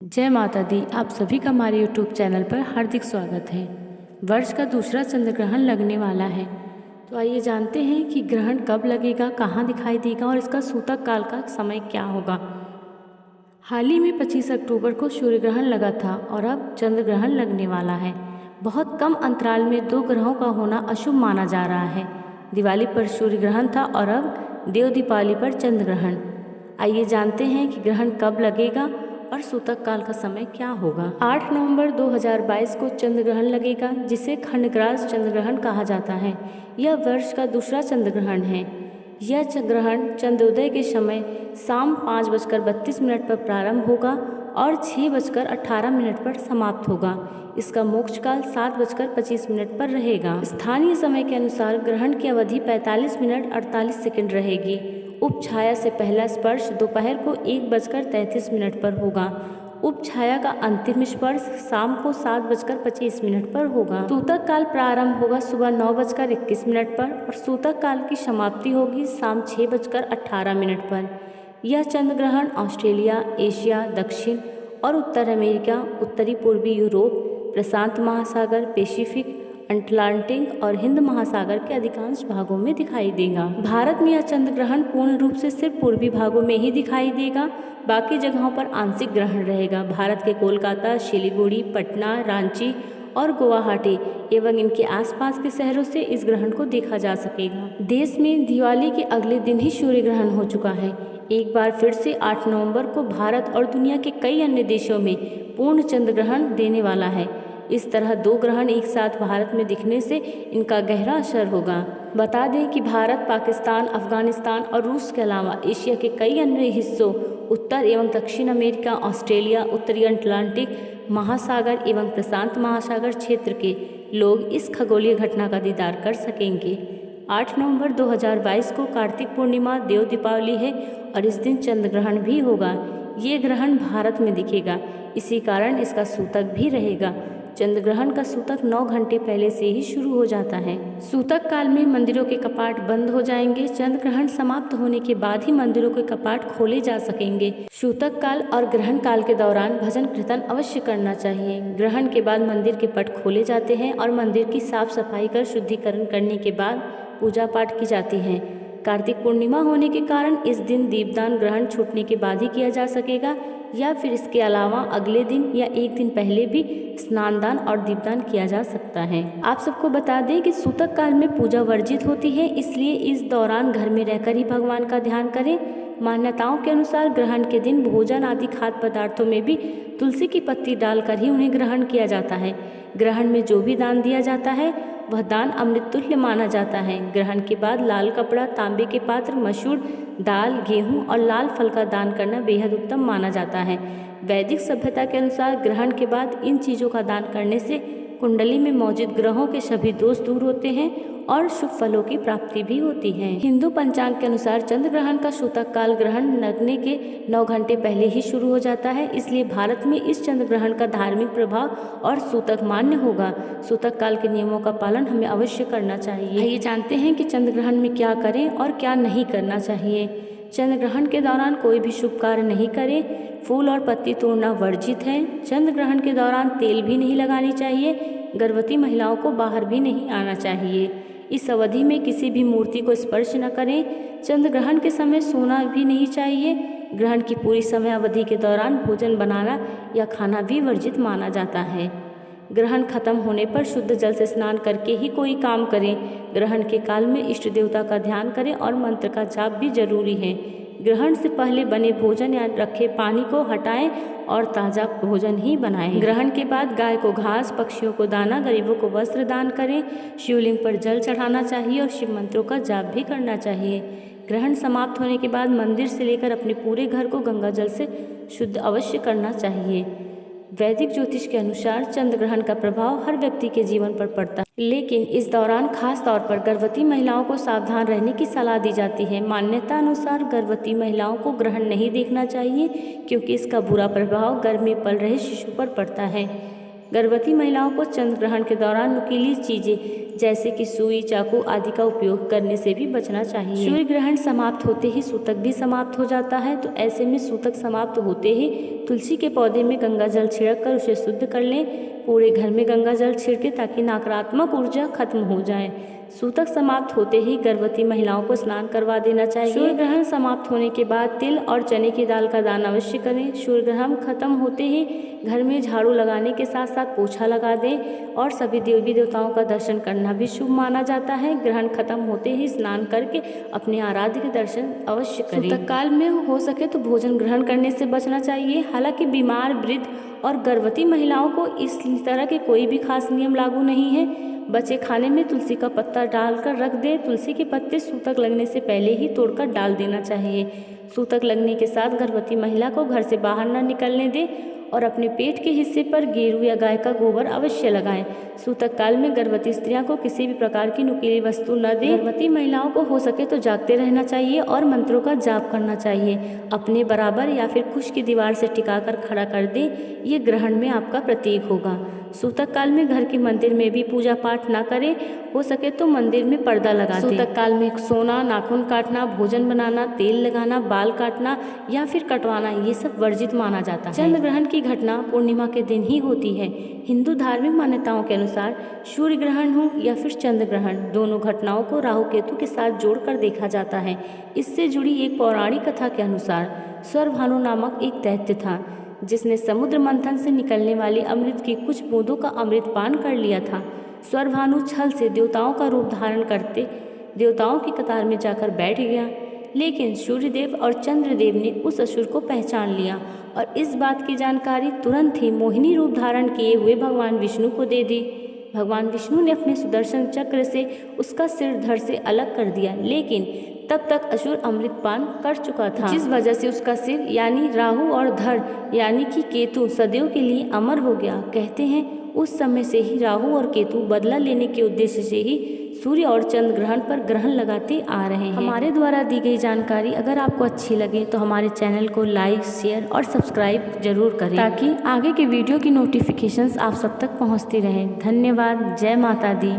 जय माता दी। आप सभी का हमारे YouTube चैनल पर हार्दिक स्वागत है। वर्ष का दूसरा चंद्र ग्रहण लगने वाला है, तो आइए जानते हैं कि ग्रहण कब लगेगा, कहाँ दिखाई देगा और इसका सूतक काल का समय क्या होगा। हाल ही में 25 अक्टूबर को सूर्य ग्रहण लगा था और अब चंद्र ग्रहण लगने वाला है। बहुत कम अंतराल में दो ग्रहों का होना अशुभ माना जा रहा है। दिवाली पर सूर्य ग्रहण था और अब देव दीपावली पर चंद्र ग्रहण। आइए जानते हैं कि ग्रहण कब लगेगा और सूतक काल का समय क्या होगा। 8 नवंबर 2022 को चंद्र ग्रहण लगेगा, जिसे खंडग्रास चंद्र ग्रहण कहा जाता है। यह वर्ष का दूसरा चंद्र ग्रहण है। यह ग्रहण चंद्रोदय के समय शाम 5:32 पर प्रारंभ होगा और 6:18 पर समाप्त होगा। इसका मोक्ष काल 7:25 पर रहेगा। स्थानीय समय के अनुसार ग्रहण की अवधि 45 मिनट 48 सेकंड रहेगी। उपछाया से पहला स्पर्श दोपहर को 1:33 पर होगा। उपछाया का अंतिम स्पर्श शाम को 7:25 पर होगा। सूतक काल प्रारंभ होगा सुबह 9:21 पर और सूतक काल की समाप्ति होगी शाम 6:18 पर। यह चंद्र ग्रहण ऑस्ट्रेलिया, एशिया, दक्षिण और उत्तर अमेरिका, उत्तरी पूर्वी यूरोप, प्रशांत महासागर, पैसिफिक, अटलांटिक और हिंद महासागर के अधिकांश भागों में दिखाई देगा। भारत में यह चंद्र ग्रहण पूर्ण रूप से सिर्फ पूर्वी भागों में ही दिखाई देगा, बाकी जगहों पर आंशिक ग्रहण रहेगा। भारत के कोलकाता, सिलीगुड़ी, पटना, रांची और गुवाहाटी एवं इनके आसपास के शहरों से इस ग्रहण को देखा जा सकेगा। देश में दिवाली के अगले दिन ही सूर्य ग्रहण हो चुका है। एक बार फिर से 8 नवंबर को भारत और दुनिया के कई अन्य देशों में पूर्ण चंद्र ग्रहण देने वाला है। इस तरह दो ग्रहण एक साथ भारत में दिखने से इनका गहरा असर होगा। बता दें कि भारत, पाकिस्तान, अफगानिस्तान और रूस के अलावा एशिया के कई अन्य हिस्सों, उत्तर एवं दक्षिण अमेरिका, ऑस्ट्रेलिया, उत्तरी अटलांटिक महासागर एवं प्रशांत महासागर क्षेत्र के लोग इस खगोलीय घटना का दीदार कर सकेंगे। 8 नवंबर 2022 को कार्तिक पूर्णिमा, देव दीपावली है और इस दिन चंद्र ग्रहण भी होगा। ये ग्रहण भारत में दिखेगा, इसी कारण इसका सूतक भी रहेगा। चंद्र ग्रहण का सूतक 9 घंटे पहले से ही शुरू हो जाता है। सूतक काल में मंदिरों के कपाट बंद हो जाएंगे। चंद्र ग्रहण समाप्त होने के बाद ही मंदिरों के कपाट खोले जा सकेंगे। सूतक काल और ग्रहण काल के दौरान भजन कीर्तन अवश्य करना चाहिए। ग्रहण के बाद मंदिर के पट खोले जाते हैं और मंदिर की साफ सफाई कर शुद्धिकरण करने के बाद पूजा पाठ की जाती है। कार्तिक पूर्णिमा होने के कारण इस दिन दीपदान ग्रहण छूटने के बाद ही किया जा सकेगा या फिर इसके अलावा अगले दिन या एक दिन पहले भी स्नानदान और दीपदान किया जा सकता है। आप सबको बता दें कि सूतक काल में पूजा वर्जित होती है, इसलिए इस दौरान घर में रहकर ही भगवान का ध्यान करें। मान्यताओं के अनुसार ग्रहण के दिन भोजन आदि खाद्य पदार्थों में भी तुलसी की पत्ती डालकर ही उन्हें ग्रहण किया जाता है। ग्रहण में जो भी दान दिया जाता है वह दान अमृत तुल्य माना जाता है। ग्रहण के बाद लाल कपड़ा, तांबे के पात्र, मसूर दाल, गेहूं और लाल फल का दान करना बेहद उत्तम माना जाता है। वैदिक सभ्यता के अनुसार ग्रहण के बाद इन चीज़ों का दान करने से कुंडली में मौजूद ग्रहों के सभी दोष दूर होते हैं और शुभ फलों की प्राप्ति भी होती है। हिंदू पंचांग के अनुसार चंद्र ग्रहण का सूतक काल ग्रहण लगने के 9 घंटे पहले ही शुरू हो जाता है, इसलिए भारत में इस चंद्र ग्रहण का धार्मिक प्रभाव और सूतक मान्य होगा। सूतक काल के नियमों का पालन हमें अवश्य करना चाहिए। आइए जानते हैं कि चंद्र ग्रहण में क्या करें और क्या नहीं करना चाहिए। चंद्र ग्रहण के दौरान कोई भी शुभ कार्य नहीं करें। फूल और पत्ती तोड़ना वर्जित है। चंद्र ग्रहण के दौरान तेल भी नहीं लगानी चाहिए। गर्भवती महिलाओं को बाहर भी नहीं आना चाहिए। इस अवधि में किसी भी मूर्ति को स्पर्श न करें। चंद्र ग्रहण के समय सोना भी नहीं चाहिए। ग्रहण की पूरी समय अवधि के दौरान भोजन बनाना या खाना भी वर्जित माना जाता है। ग्रहण खत्म होने पर शुद्ध जल से स्नान करके ही कोई काम करें। ग्रहण के काल में इष्ट देवता का ध्यान करें और मंत्र का जाप भी जरूरी है। ग्रहण से पहले बने भोजन या रखे पानी को हटाएं और ताज़ा भोजन ही बनाएं। ग्रहण के बाद गाय को घास, पक्षियों को दाना, गरीबों को वस्त्र दान करें। शिवलिंग पर जल चढ़ाना चाहिए और शिव मंत्रों का जाप भी करना चाहिए। ग्रहण समाप्त होने के बाद मंदिर से लेकर अपने पूरे घर को गंगा जल से शुद्ध अवश्य करना चाहिए। वैदिक ज्योतिष के अनुसार चंद्र ग्रहण का प्रभाव हर व्यक्ति के जीवन पर पड़ता है, लेकिन इस दौरान खास तौर पर गर्भवती महिलाओं को सावधान रहने की सलाह दी जाती है। मान्यता अनुसार गर्भवती महिलाओं को ग्रहण नहीं देखना चाहिए, क्योंकि इसका बुरा प्रभाव गर्भ में पल रहे शिशु पर पड़ता है। गर्भवती महिलाओं को चंद्र ग्रहण के दौरान नुकीली चीजें जैसे कि सुई, चाकू आदि का उपयोग करने से भी बचना चाहिए। सूर्य ग्रहण समाप्त होते ही सूतक भी समाप्त हो जाता है, तो ऐसे में सूतक समाप्त होते ही तुलसी के पौधे में गंगा जल छिड़क कर उसे शुद्ध कर लें। पूरे घर में गंगा जल छिड़के ताकि नकारात्मक ऊर्जा खत्म हो जाए। सूतक समाप्त होते ही गर्भवती महिलाओं को स्नान करवा देना चाहिए। सूर्य ग्रहण समाप्त होने के बाद तिल और चने की दाल का दान अवश्य करें। सूर्य ग्रहण खत्म होते ही घर में झाड़ू लगाने के साथ साथ पोछा लगा दें और सभी देवी देवताओं का दर्शन करना भी शुभ माना जाता है। ग्रहण खत्म होते ही स्नान करके अपने आराध्य के दर्शन अवश्य करें। सूतक काल में हो सके तो भोजन ग्रहण करने से बचना चाहिए। हालांकि बीमार, वृद्ध और गर्भवती महिलाओं को इस तरह के कोई भी खास नियम लागू नहीं है। बचे खाने में तुलसी का पत्ता डालकर रख दें। तुलसी के पत्ते सूतक लगने से पहले ही तोड़कर डाल देना चाहिए। सूतक लगने के साथ गर्भवती महिला को घर से बाहर न निकलने दें और अपने पेट के हिस्से पर गेरू या गाय का गोबर अवश्य लगाएं। सूतक काल में गर्भवती स्त्रियों को किसी भी प्रकार की नुकीली वस्तु न दें। गर्भवती महिलाओं को हो सके तो जागते रहना चाहिए और मंत्रों का जाप करना चाहिए। अपने बराबर या फिर कुश की दीवार से टिकाकर खड़ा कर दें, ये ग्रहण में आपका प्रतीक होगा। सूतक काल में घर के मंदिर में भी पूजा पाठ ना करें, हो सके तो मंदिर में पर्दा लगा दें। सूतक काल में सोना, नाखून काटना, भोजन बनाना, तेल लगाना, बाल काटना या फिर कटवाना, ये सब वर्जित माना जाता है। चंद्र ग्रहण की घटना पूर्णिमा के दिन ही होती है। हिंदू धार्मिक मान्यताओं के अनुसार सूर्य ग्रहण हो या फिर चंद्र ग्रहण, दोनों घटनाओं को राहु केतु के साथ जोड़कर देखा जाता है। इससे जुड़ी एक पौराणिक कथा के अनुसार स्वरभानु नामक एक दैत्य था जिसने समुद्र मंथन से निकलने वाली अमृत की कुछ बूंदों का अमृत पान कर लिया था। स्वरभानु छल से देवताओं का रूप धारण करते देवताओं की कतार में जाकर बैठ गया, लेकिन सूर्यदेव और चंद्रदेव ने उस असुर को पहचान लिया और इस बात की जानकारी तुरंत ही मोहिनी रूप धारण किए हुए भगवान विष्णु को दे दी। भगवान विष्णु ने अपने सुदर्शन चक्र से उसका सिर धड़ से अलग कर दिया, लेकिन तब तक असुर अमृतपान कर चुका था, जिस वजह से उसका सिर यानी राहु और धड़ यानी कि केतु सदैव के लिए अमर हो गया। कहते हैं उस समय से ही राहु और केतु बदला लेने के उद्देश्य से ही सूर्य और चंद्र ग्रहण पर ग्रहण लगाते आ रहे हैं। हमारे द्वारा दी गई जानकारी अगर आपको अच्छी लगे तो हमारे चैनल को लाइक, शेयर और सब्सक्राइब जरूर करें ताकि आगे के वीडियो की नोटिफिकेशंस आप सब तक पहुंचती रहें। धन्यवाद। जय माता दी।